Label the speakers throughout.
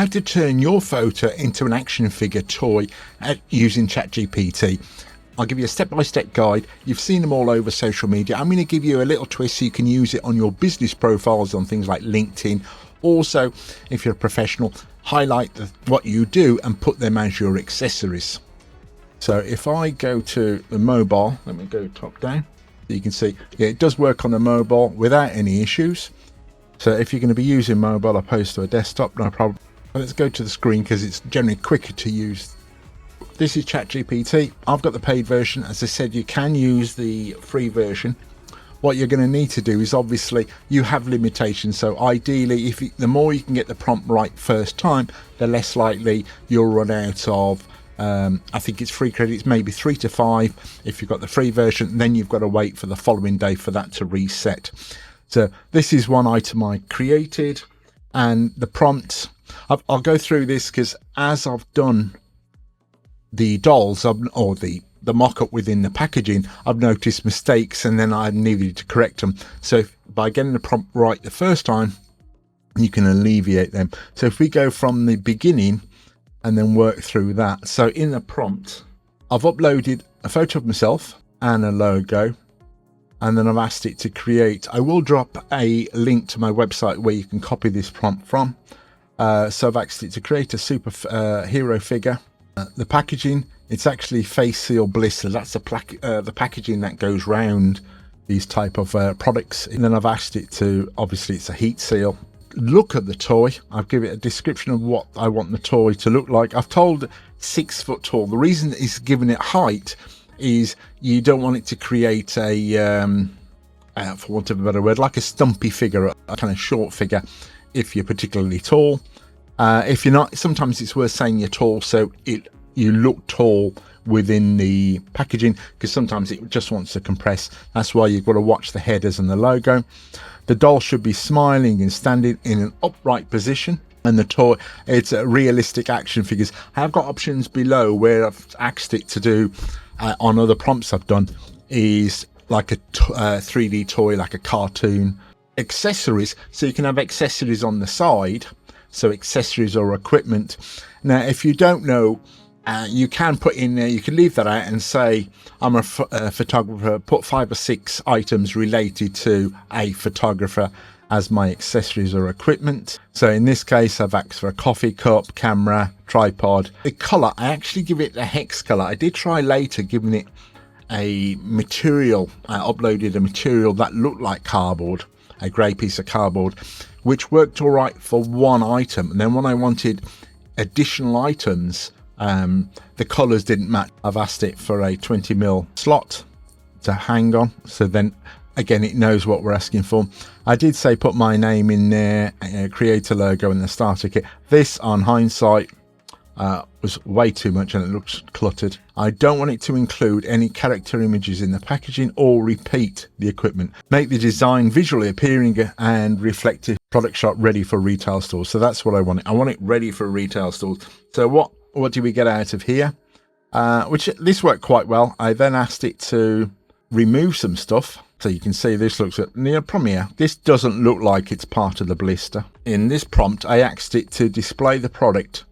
Speaker 1: how to turn your photo into an action figure toy using ChatGPT. I'll give you a step-by-step guide. You've seen them all over social media. I'm going to give you a little twist so you can use it on your business profiles on things like LinkedIn. Also, if you're a professional, highlight what you do and put them as your accessories. So if I go to the mobile, let me go top down. You can see, yeah, it does work on the mobile without any issues. So if you're going to be using mobile opposed to a desktop, no problem. Let's go to the screen because it's generally quicker to use. This is ChatGPT. I've got the paid version. As I said, you can use the free version. What you're going to need to do is, obviously, you have limitations. So ideally, the more you can get the prompt right first time, the less likely you'll run out of, I think it's free credits, maybe 3 to 5 if you've got the free version. Then you've got to wait for the following day for that to reset. So this is one item I created, and the prompt, I'll go through this because as I've done the dolls or the mock-up within the packaging, I've noticed mistakes and then I needed to correct them. So by getting the prompt right the first time, you can alleviate them. So if we go from the beginning and then work through that. So in the prompt, I've uploaded a photo of myself and a logo, and then I've asked it to create. I will drop a link to my website where you can copy this prompt from. So I've asked it to create a super hero figure. The packaging, it's actually face seal blister. That's the packaging that goes round these type of products. And then I've asked it to, obviously it's a heat seal. Look at the toy. I've given it a description of what I want the toy to look like. I've told 6 foot tall. The reason it's given it height is you don't want it to create a, for want of a better word, like a stumpy figure, a kind of short figure if you're particularly tall. If you're not, sometimes it's worth saying you're tall so you look tall within the packaging, because sometimes it just wants to compress. That's why you've got to watch the headers and the logo. The doll should be smiling and standing in an upright position, and the toy, it's a realistic action figures. I've got options below where I've asked it to do on other prompts I've done, is like a 3D toy, like a cartoon. Accessories, so you can have accessories on the side. So accessories or equipment. Now, if you don't know, you can put in there, you can leave that out and say, I'm a photographer, put 5 or 6 items related to a photographer as my accessories or equipment. So in this case, I've asked for a coffee cup, camera, tripod. The color, I actually give it a hex color. I did try later giving it a material. I uploaded a material that looked like cardboard, a grey piece of cardboard, which worked all right for one item. And then when I wanted additional items, the colors didn't match. I've asked it for a 20mm slot to hang on, so then again it knows what we're asking for. I did say put my name in there, create a logo and the starter kit. This, on hindsight, was way too much and it looks cluttered. I don't want it to include any character images in the packaging or repeat the equipment. Make the design visually appealing and reflective product shot ready for retail stores. So that's what I want. I want it ready for retail stores. So what do we get out of here? Which this worked quite well. I then asked it to remove some stuff. So you can see this looks at near Premiere. This doesn't look like it's part of the blister. In this prompt, I asked it to display the product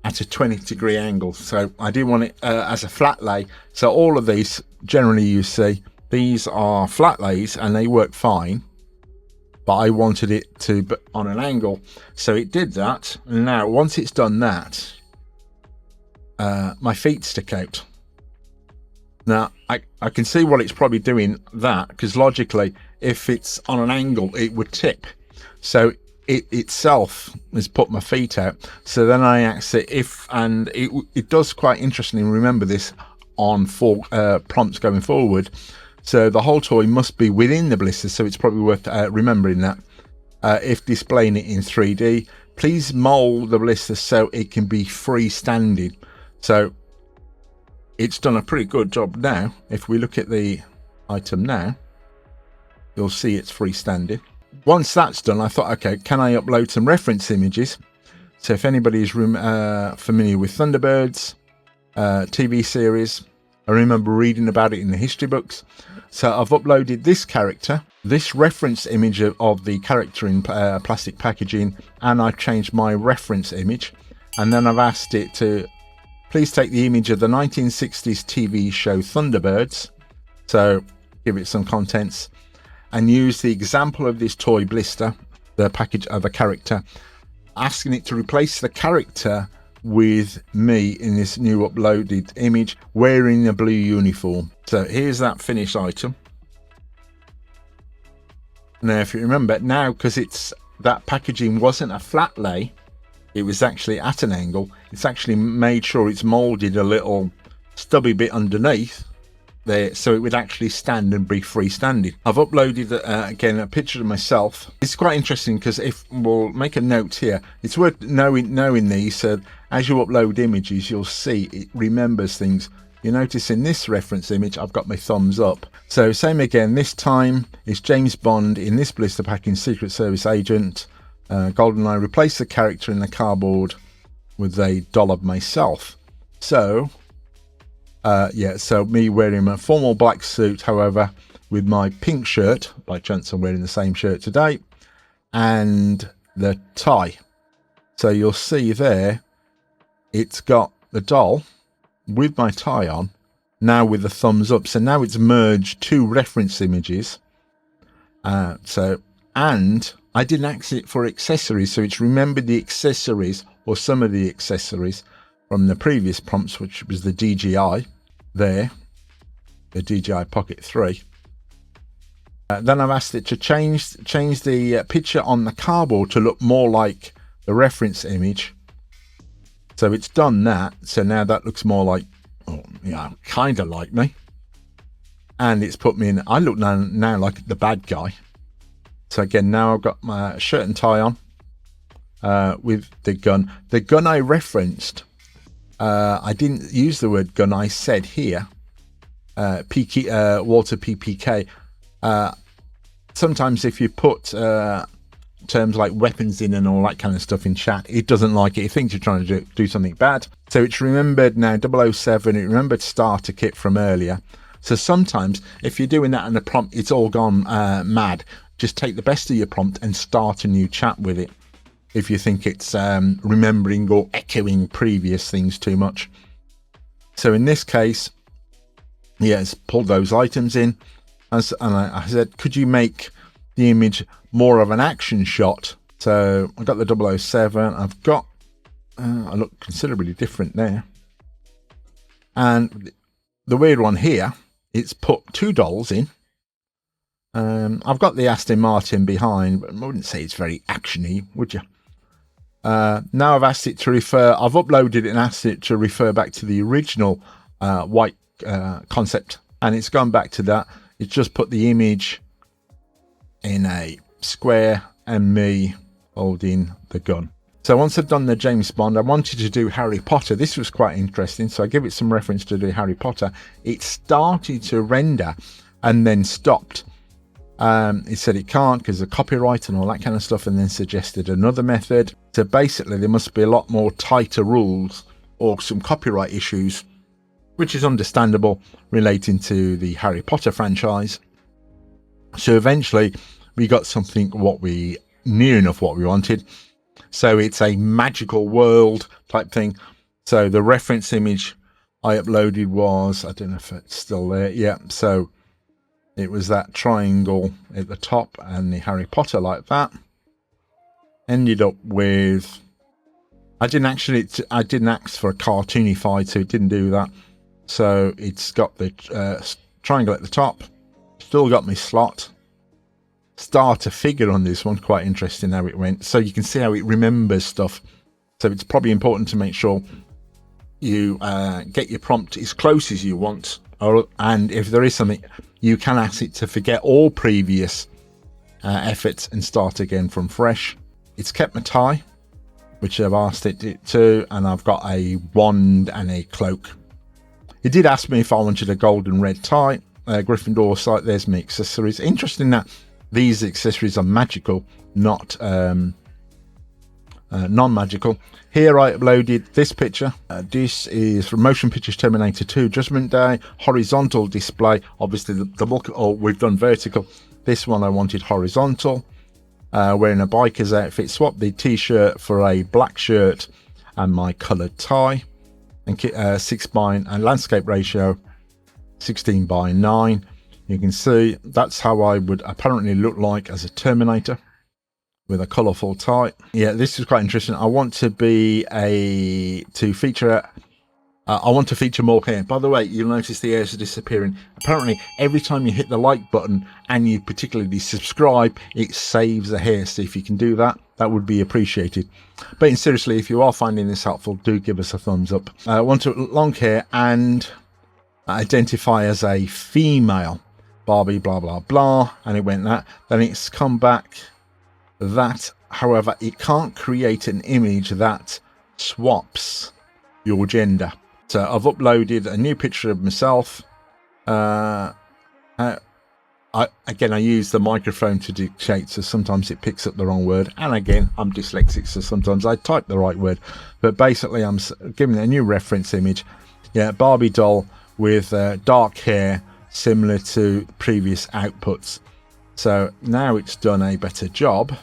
Speaker 1: at a 20-degree angle. So I do want it as a flat lay. So all of these, generally you see, these are flat lays and they work fine. But I wanted it to be on an angle. So it did that. And now once it's done that, my feet stick out. Now I can see what it's probably doing that, because logically, if it's on an angle, it would tip. So it itself has put my feet out. So then I asked it if, and it does quite interestingly remember this on prompts going forward. So the whole toy must be within the blister. So it's probably worth remembering that. If displaying it in 3D, please mold the blister so it can be freestanding. So it's done a pretty good job now. If we look at the item now, you'll see it's freestanding. Once that's done, I thought, okay, can I upload some reference images? So if anybody is familiar with Thunderbirds TV series, I remember reading about it in the history books. So I've uploaded this character, this reference image of the character in plastic packaging, and I've changed my reference image. And then I've asked it to please take the image of the 1960s TV show Thunderbirds. So give it some contents and use the example of this toy blister, the package of a character, asking it to replace the character with me in this new uploaded image wearing a blue uniform. So here's that finished item. Now if you remember now, because it's that packaging wasn't a flat lay, it was actually at an angle, it's actually made sure it's molded a little stubby bit underneath there so it would actually stand and be freestanding. I've uploaded again a picture of myself. It's quite interesting because if we'll make a note here, it's worth knowing these, so as you upload images you'll see it remembers things. You notice in this reference image I've got my thumbs up. So same again, this time it's James Bond in this blister packing Secret Service agent GoldenEye. Replace the character in the cardboard with a doll of myself. So yeah, so me wearing a formal black suit, however, with my pink shirt, by chance I'm wearing the same shirt today, and the tie. So you'll see there, it's got the doll with my tie on, now with the thumbs up. So now it's merged two reference images. And I didn't ask it for accessories, so it's remembered the accessories, or some of the accessories, from the previous prompts, which was the DJI there, the DJI Pocket 3. Then I've asked it to change the picture on the cardboard to look more like the reference image. So it's done that. So now that looks more like, oh, yeah, kind of like me. And it's put me in, I look now like the bad guy. So again, now I've got my shirt and tie on with the gun. The gun I referenced, I didn't use the word gun. I said here, Walter PPK. Sometimes if you put terms like weapons in and all that kind of stuff in chat, it doesn't like it. It thinks you're trying to do something bad. So it's remembered now 007. It remembered starter kit from earlier. So sometimes if you're doing that in the prompt, it's all gone mad. Just take the best of your prompt and start a new chat with it if you think it's remembering or echoing previous things too much. So in this case, yeah, it's pulled those items in. And I said, could you make the image more of an action shot? So I got the 007. I've got, I look considerably different there. And the weird one here, it's put two dolls in. I've got the Aston Martin behind, but I wouldn't say it's very actiony, would you? Now I've asked it to refer, I've uploaded it and asked it to refer back to the original white concept, and it's gone back to that. It's just put the image in a square and me holding the gun. So once I've done the James Bond, I wanted to do Harry Potter. This was quite interesting, so I give it some reference to do Harry Potter. It started to render and then stopped. It said it can't because of copyright and all that kind of stuff, and then suggested another method. So basically there must be a lot more tighter rules or some copyright issues, which is understandable, relating to the Harry Potter franchise. So eventually we got something near enough what we wanted. So it's a magical world type thing. So the reference image I uploaded was, I don't know if it's still there. Yeah, so it was that triangle at the top and the Harry Potter like that. Ended up with, I didn't ask for a cartoonified, so it didn't do that. So it's got the triangle at the top, still got my slot. Starter figure on this one, quite interesting how it went. So you can see how it remembers stuff. So it's probably important to make sure you get your prompt as close as you want. And if there is something, you can ask it to forget all previous efforts and start again from fresh. It's kept my tie, which I've asked it to, and I've got a wand and a cloak. It did ask me if I wanted a golden red tie, Gryffindor site. There's my accessories. Interesting that these accessories are magical, not non-magical. Here I uploaded this picture. This is from Motion Pictures Terminator 2 Judgment Day. Horizontal display. Obviously the look, oh, we've done vertical. This one I wanted horizontal. Wearing a biker's outfit. Swap the t-shirt for a black shirt and my coloured tie. And 6:9 and landscape ratio 16:9. You can see that's how I would apparently look like as a Terminator, with a colourful tie. Yeah, this is quite interesting. I want to feature more hair. By the way, you'll notice the hairs are disappearing. Apparently, every time you hit the like button and you particularly subscribe, it saves the hair. So if you can do that, that would be appreciated. But seriously, if you are finding this helpful, do give us a thumbs up. I want to long hair and identify as a female. Barbie, blah, blah, blah. And it went that. Then it's come back that, however, it can't create an image that swaps your gender. So I've uploaded a new picture of myself. I use the microphone to dictate, so sometimes it picks up the wrong word. And again, I'm dyslexic, so sometimes I type the right word. But basically, I'm giving a new reference image. Yeah, Barbie doll with dark hair, similar to previous outputs. So now it's done a better job.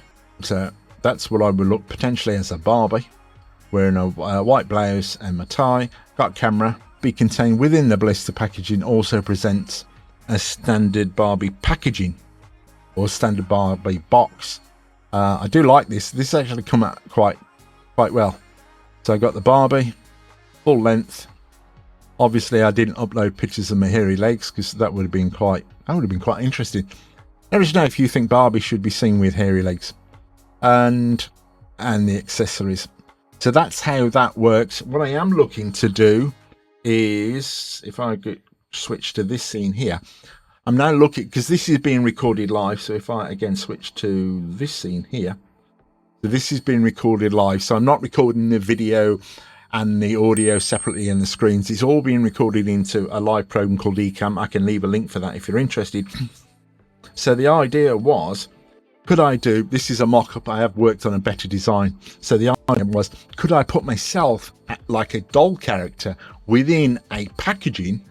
Speaker 1: So that's what I would look potentially as a Barbie, wearing a white blouse and my tie. Got camera. Be contained within the blister packaging also presents a standard Barbie packaging or standard Barbie box. I do like this. This actually come out quite well. So I got the Barbie full length. Obviously, I didn't upload pictures of my hairy legs because that would have been quite interesting. Let us know if you think Barbie should be seen with hairy legs and the accessories. So that's how that works. What I am looking to do is, if I could switch to this scene here, I'm now looking, because this is being recorded live. So if I again switch to this scene here, so this is being recorded live. So I'm not recording the video and the audio separately in the screens. It's all being recorded into a live program called Ecamm. I can leave a link for that if you're interested. So the idea was, could I do, this is a mock-up, I have worked on a better design. So the idea was, could I put myself like a doll character within a packaging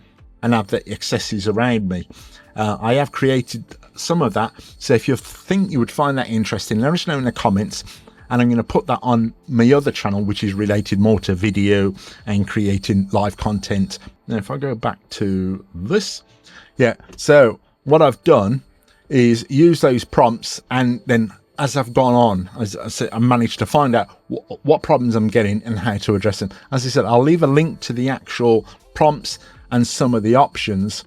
Speaker 1: and have the accessories around me? I have created some of that. So if you think you would find that interesting, let us know in the comments. And I'm going to put that on my other channel, which is related more to video and creating live content. Now, if I go back to this, yeah, so what I've done is use those prompts, and then as I've gone on, as I said, I managed to find out what problems I'm getting and how to address them. As I said, I'll leave a link to the actual prompts and some of the options